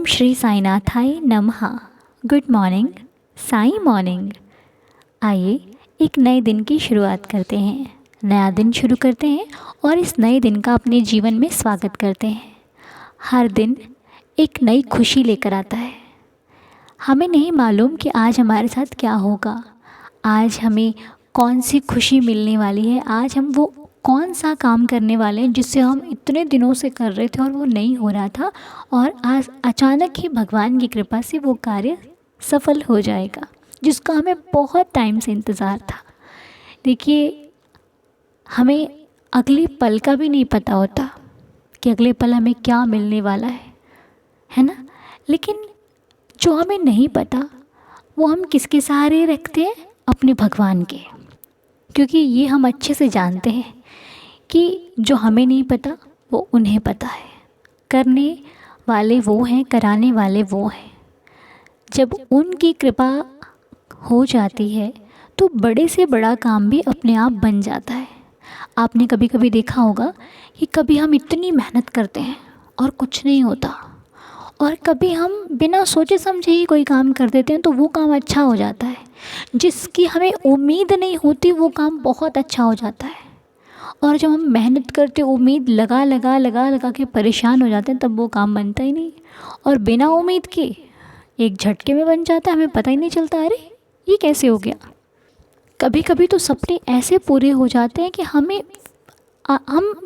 श्री साईनाथाय नमः। Good morning, Sai morning. आइए एक नए दिन की शुरुआत करते हैं, नया दिन शुरू करते हैं और इस नए दिन का अपने जीवन में स्वागत करते हैं। हर दिन एक नई खुशी लेकर आता है। हमें नहीं मालूम कि आज हमारे साथ क्या होगा, आज हमें कौन सी खुशी मिलने वाली है, आज हम वो कौन सा काम करने वाले हैं जिससे हम इतने दिनों से कर रहे थे और वो नहीं हो रहा था, और आज अचानक ही भगवान की कृपा से वो कार्य सफल हो जाएगा जिसका हमें बहुत टाइम से इंतज़ार था। देखिए, हमें अगले पल का भी नहीं पता होता कि अगले पल हमें क्या मिलने वाला है ना। लेकिन जो हमें नहीं पता वो हम किसके सहारे रखते हैं? अपने भगवान के। क्योंकि ये हम अच्छे से जानते हैं कि जो हमें नहीं पता वो उन्हें पता है। करने वाले वो हैं, कराने वाले वो हैं। जब उनकी कृपा हो जाती है तो बड़े से बड़ा काम भी अपने आप बन जाता है। आपने कभी कभी देखा होगा कि कभी हम इतनी मेहनत करते हैं और कुछ नहीं होता, और कभी हम बिना सोचे समझे ही कोई काम कर देते हैं तो वो काम अच्छा हो जाता है। जिसकी हमें उम्मीद नहीं होती वो काम बहुत अच्छा हो जाता है। और जब हम मेहनत करते, उम्मीद लगा लगा लगा लगा के परेशान हो जाते हैं, तब वो काम बनता ही नहीं। और बिना उम्मीद के एक झटके में बन जाता है, हमें पता ही नहीं चलता, अरे ये कैसे हो गया। कभी कभी तो सपने ऐसे पूरे हो जाते हैं कि हम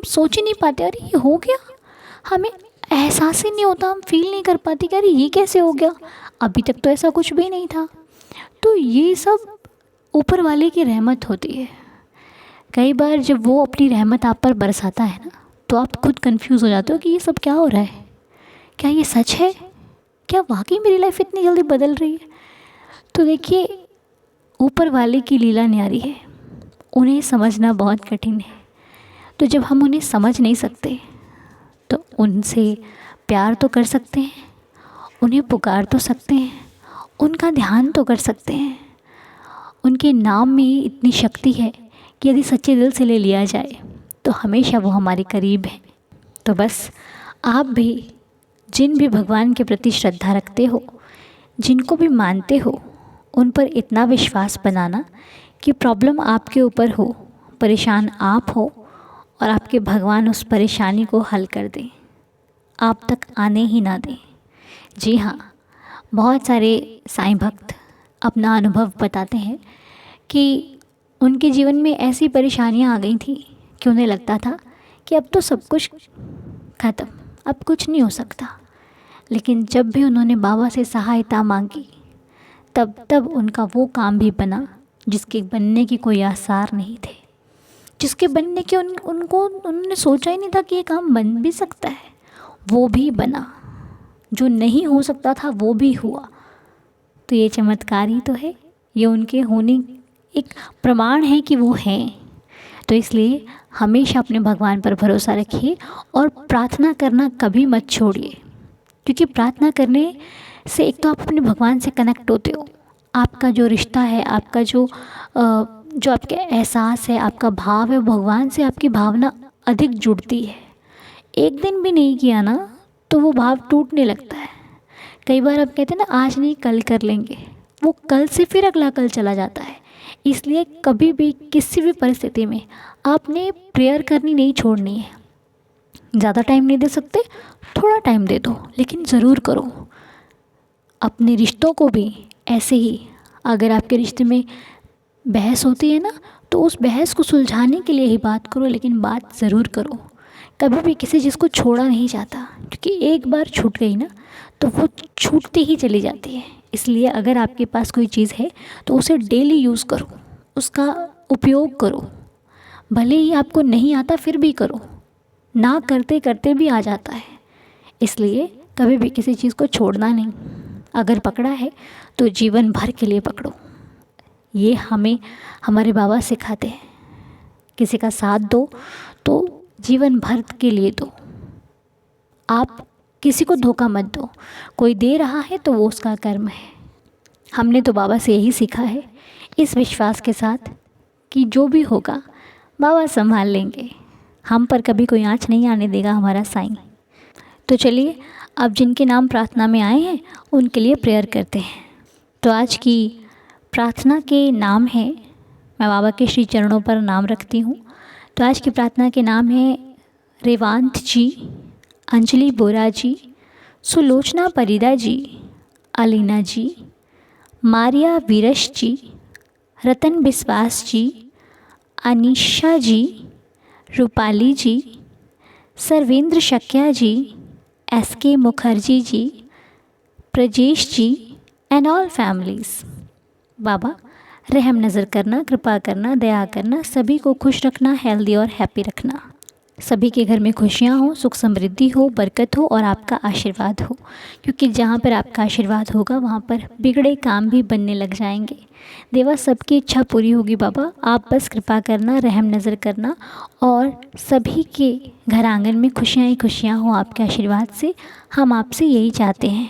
सोच ही नहीं पाते, अरे ये हो गया। हमें एहसास ही नहीं होता, हम फील नहीं कर पाते कि अरे ये कैसे हो गया, अभी तक तो ऐसा कुछ भी नहीं था। तो ये सब ऊपर वाले की रहमत होती है। कई बार जब वो अपनी रहमत आप पर बरसाता है ना, तो आप खुद कंफ्यूज हो जाते हो कि ये सब क्या हो रहा है, क्या ये सच है, क्या वाकई मेरी लाइफ इतनी जल्दी बदल रही है। तो देखिए, ऊपर वाले की लीला न्यारी है, उन्हें समझना बहुत कठिन है। तो जब हम उन्हें समझ नहीं सकते तो उनसे प्यार तो कर सकते हैं, उन्हें पुकार तो सकते हैं, उनका ध्यान तो कर सकते हैं। उनके नाम में ही इतनी शक्ति है कि यदि सच्चे दिल से ले लिया जाए तो हमेशा वो हमारे करीब है। तो बस आप भी जिन भी भगवान के प्रति श्रद्धा रखते हो, जिनको भी मानते हो, उन पर इतना विश्वास बनाना कि प्रॉब्लम आपके ऊपर हो, परेशान आप हो, और आपके भगवान उस परेशानी को हल कर दें, आप तक आने ही ना दें। जी हाँ, बहुत सारे साईं भक्त अपना अनुभव बताते हैं कि उनके जीवन में ऐसी परेशानियां आ गई थी कि उन्हें लगता था कि अब तो सब कुछ ख़त्म, अब कुछ नहीं हो सकता। लेकिन जब भी उन्होंने बाबा से सहायता मांगी, तब उनका वो काम भी बना जिसके बनने की कोई आसार नहीं थे, जिसके बनने के उन्होंने सोचा ही नहीं था कि ये काम बन भी सकता है। वो भी बना, जो नहीं हो सकता था वो भी हुआ। तो ये चमत्कार ही तो है, ये उनके होने एक प्रमाण है कि वो हैं। तो इसलिए हमेशा अपने भगवान पर भरोसा रखिए और प्रार्थना करना कभी मत छोड़िए। क्योंकि प्रार्थना करने से एक तो आप अपने भगवान से कनेक्ट होते हो, आपका जो रिश्ता है, आपका जो आपके एहसास है, आपका भाव है, भगवान से आपकी भावना अधिक जुड़ती है। एक दिन भी नहीं किया ना तो वो भाव टूटने लगता है। कई बार आप कहते हैं ना, आज नहीं कल कर लेंगे, वो कल से फिर अगला कल चला जाता है। इसलिए कभी भी किसी भी परिस्थिति में आपने प्रेयर करनी नहीं छोड़नी है। ज़्यादा टाइम नहीं दे सकते, थोड़ा टाइम दे दो, लेकिन ज़रूर करो। अपने रिश्तों को भी ऐसे ही, अगर आपके रिश्ते में बहस होती है ना, तो उस बहस को सुलझाने के लिए ही बात करो, लेकिन बात ज़रूर करो। कभी भी किसी चीज़ को छोड़ा नहीं जाता, क्योंकि एक बार छूट गई ना तो वो छूटती ही चली जाती है। इसलिए अगर आपके पास कोई चीज़ है तो उसे डेली यूज़ करो, उसका उपयोग करो। भले ही आपको नहीं आता फिर भी करो, ना करते करते भी आ जाता है। इसलिए कभी भी किसी चीज़ को छोड़ना नहीं। अगर पकड़ा है तो जीवन भर के लिए पकड़ो। ये हमें हमारे बाबा सिखाते हैं। किसी का साथ दो तो जीवन भर के लिए दो। आप किसी को धोखा मत दो। कोई दे रहा है तो वो उसका कर्म है। हमने तो बाबा से यही सीखा है, इस विश्वास के साथ कि जो भी होगा बाबा संभाल लेंगे, हम पर कभी कोई आँच नहीं आने देगा हमारा साईं। तो चलिए अब जिनके नाम प्रार्थना में आए हैं उनके लिए प्रेयर करते हैं। तो आज की प्रार्थना के नाम है, मैं बाबा के श्री चरणों पर नाम रखती हूँ। तो आज की प्रार्थना के नाम है रेवांत जी, अंजलि बोरा जी, सुलोचना परिदा जी, अलीना जी, मारिया वीरश जी, रतन विश्वास जी, अनीशा जी, रूपाली जी, सर्वेंद्र शक्या जी, SK Mukherjee ji, Prajnesh ji and all families. बाबा रहम नज़र करना, कृपा करना, दया करना, सभी को खुश रखना, हेल्दी और हैप्पी रखना, सभी के घर में खुशियाँ हो, सुख समृद्धि हो, बरकत हो और आपका आशीर्वाद हो, क्योंकि जहाँ पर आपका आशीर्वाद होगा वहाँ पर बिगड़े काम भी बनने लग जाएंगे। देवा सबकी इच्छा पूरी होगी बाबा, आप बस कृपा करना, रहम नज़र करना और सभी के घर आंगन में खुशियाँ ही खुशियाँ हो आपके आशीर्वाद से, हम आपसे यही चाहते हैं।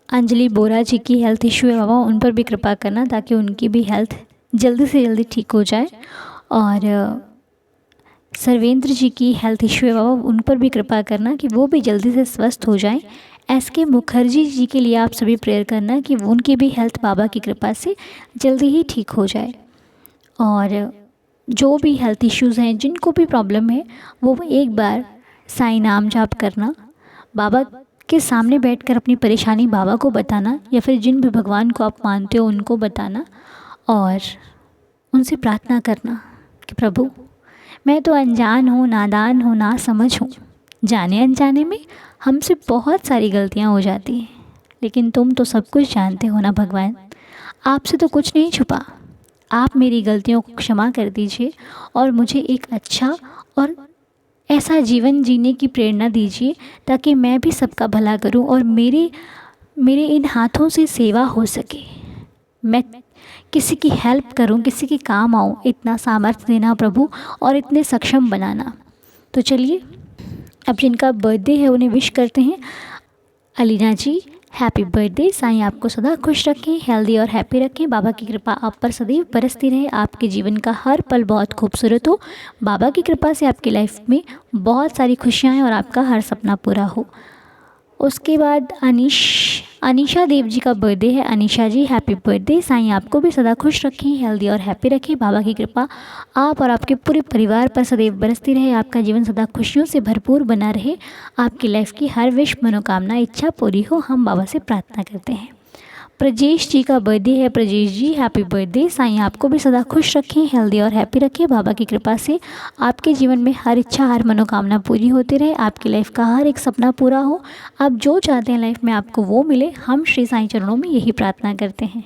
अंजलि बोरा जी की हेल्थ इशू है बाबा, उन पर भी कृपा करना ताकि उनकी भी हेल्थ जल्दी से जल्दी ठीक हो जाए। और सर्वेंद्र जी की हेल्थ इशू है बाबा, उन पर भी कृपा करना कि वो भी जल्दी से स्वस्थ हो जाएं। SK मुखर्जी जी के लिए आप सभी प्रेयर करना कि उनकी भी हेल्थ बाबा की कृपा से जल्दी ही ठीक हो जाए। और जो भी हेल्थ इश्यूज़ हैं, जिनको भी प्रॉब्लम है, वो एक बार साईं नाम जाप करना, बाबा के सामने बैठकर अपनी परेशानी बाबा को बताना, या फिर जिन भी भगवान को आप मानते हो उनको बताना और उनसे प्रार्थना करना कि प्रभु मैं तो अनजान हूँ, नादान हूँ, ना समझ हूँ, जाने अनजाने में हमसे बहुत सारी गलतियाँ हो जाती हैं, लेकिन तुम तो सब कुछ जानते हो ना भगवान, आपसे तो कुछ नहीं छुपा। आप मेरी गलतियों को क्षमा कर दीजिए और मुझे एक अच्छा और ऐसा जीवन जीने की प्रेरणा दीजिए ताकि मैं भी सबका भला करूं और मेरे इन हाथों से सेवा हो सके, मैं किसी की हेल्प करूं, किसी के काम आऊं, इतना सामर्थ्य देना प्रभु और इतने सक्षम बनाना। तो चलिए अब जिनका बर्थडे है उन्हें विश करते हैं। अलीना जी हैप्पी बर्थडे, साईं आपको सदा खुश रखें, हेल्दी और हैप्पी रखें, बाबा की कृपा आप पर सदैव बरसती रहे, आपके जीवन का हर पल बहुत खूबसूरत हो, बाबा की कृपा से आपकी लाइफ में बहुत सारी खुशियाँ हैं और आपका हर सपना पूरा हो। उसके बाद अनीशा देव जी का बर्थडे है। अनीशा जी हैप्पी बर्थडे, साईं आपको भी सदा खुश रखें, हेल्दी और हैप्पी रखें, बाबा की कृपा आप और आपके पूरे परिवार पर सदैव बरसती रहे, आपका जीवन सदा खुशियों से भरपूर बना रहे, आपकी लाइफ की हर विश मनोकामना इच्छा पूरी हो, हम बाबा से प्रार्थना करते हैं। प्रजेश जी का बर्थडे है। प्रजेश जी हैप्पी बर्थडे, साईं आपको भी सदा खुश रखें, हेल्दी और हैप्पी रखें, बाबा की कृपा से आपके जीवन में हर इच्छा हर मनोकामना पूरी होती रहे, आपकी लाइफ का हर एक सपना पूरा हो, आप जो चाहते हैं लाइफ में आपको वो मिले, हम श्री साईं चरणों में यही प्रार्थना करते हैं।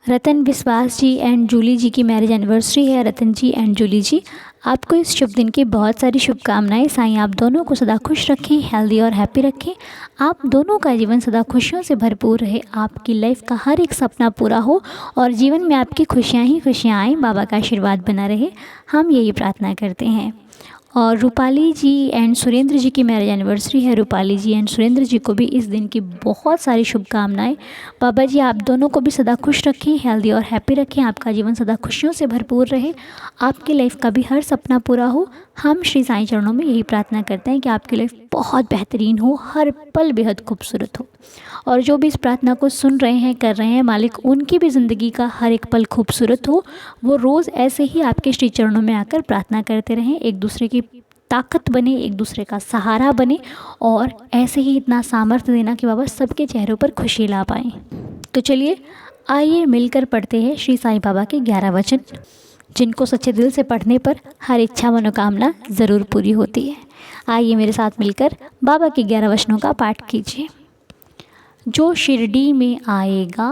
रतन विश्वास जी एंड जूली जी की मैरिज एनिवर्सरी है। रतन जी एंड जूली जी आपको इस शुभ दिन की बहुत सारी शुभकामनाएं, साईं आप दोनों को सदा खुश रखें, हेल्दी और हैप्पी रखें, आप दोनों का जीवन सदा खुशियों से भरपूर रहे, आपकी लाइफ का हर एक सपना पूरा हो और जीवन में आपकी खुशियाँ ही खुशियाँ आएँ, बाबा का आशीर्वाद बना रहे, हम यही प्रार्थना करते हैं। और रूपाली जी एंड सुरेंद्र जी की मैरिज एनिवर्सरी है। रूपाली जी एंड सुरेंद्र जी को भी इस दिन की बहुत सारी शुभकामनाएं, बाबा जी आप दोनों को भी सदा खुश रखें, हेल्दी और हैप्पी रखें, आपका जीवन सदा खुशियों से भरपूर रहे, आपकी लाइफ का भी हर सपना पूरा हो, हम श्री साईं चरणों में यही प्रार्थना करते हैं कि आपकी लाइफ बहुत बेहतरीन हो, हर पल बेहद खूबसूरत हो, और जो भी इस प्रार्थना को सुन रहे हैं, कर रहे हैं, मालिक उनकी भी ज़िंदगी का हर एक पल खूबसूरत हो, वो रोज़ ऐसे ही आपके श्री चरणों में आकर प्रार्थना करते रहें, एक दूसरे की ताकत बने, एक दूसरे का सहारा बने और ऐसे ही इतना सामर्थ्य देना कि बाबा सबके चेहरों पर खुशी ला पाएँ। तो चलिए आइए मिलकर पढ़ते हैं श्री साईं बाबा के 11 वचन, जिनको सच्चे दिल से पढ़ने पर हर इच्छा मनोकामना ज़रूर पूरी होती है। आइए मेरे साथ मिलकर बाबा के 11 वचनों का पाठ कीजिए। जो शिरडी में आएगा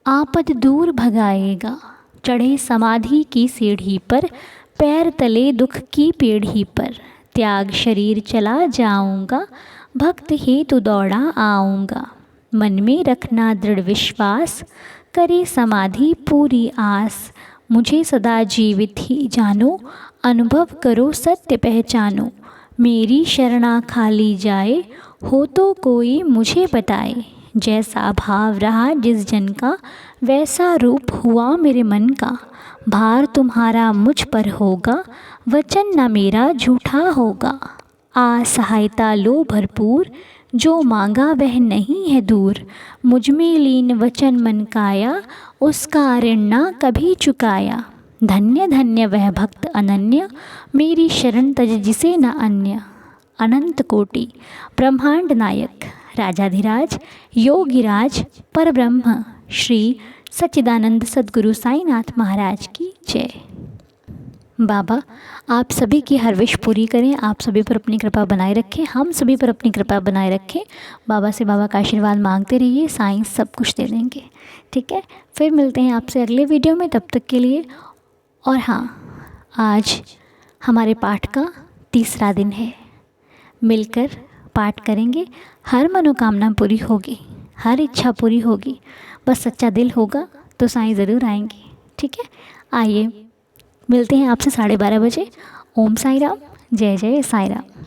आपद दूर भगाएगा, चढ़े समाधि की सीढ़ी पर, पैर तले दुख की पीढ़ी पर, त्याग शरीर चला जाऊंगा, भक्त हेतु दौड़ा आऊंगा, मन में रखना दृढ़ विश्वास, करे समाधि पूरी आस, मुझे सदा जीवित ही जानो, अनुभव करो सत्य पहचानो, मेरी शरणा खाली जाए, हो तो कोई मुझे बताए, जैसा भाव रहा जिस जन का, वैसा रूप हुआ मेरे मन का, भार तुम्हारा मुझ पर होगा, वचन न मेरा झूठा होगा, आ सहायता लो भरपूर, जो मांगा वह नहीं है दूर, मुझ में लीन वचन मन काया, उसका ऋण ना कभी चुकाया। धन्य धन्य वह भक्त अनन्य, मेरी शरण तज जिसे न अन्य। अनंत कोटि ब्रह्मांड नायक, राजाधिराज योगिराज परब्रह्म, श्री सच्चिदानंद सद्गुरु साईनाथ महाराज की जय। बाबा आप सभी की हर विश पूरी करें, आप सभी पर अपनी कृपा बनाए रखें, हम सभी पर अपनी कृपा बनाए रखें। बाबा से बाबा का आशीर्वाद मांगते रहिए, साईं सब कुछ दे देंगे। ठीक है, फिर मिलते हैं आपसे अगले वीडियो में, तब तक के लिए। और हाँ, आज हमारे पाठ का तीसरा दिन है, मिलकर पाठ करेंगे। हर मनोकामना पूरी होगी, हर इच्छा पूरी होगी, बस सच्चा दिल होगा तो साईं ज़रूर आएंगे। ठीक है, आइए मिलते हैं आपसे 12:30 बजे। ओम साई राम, जय जय साई राम।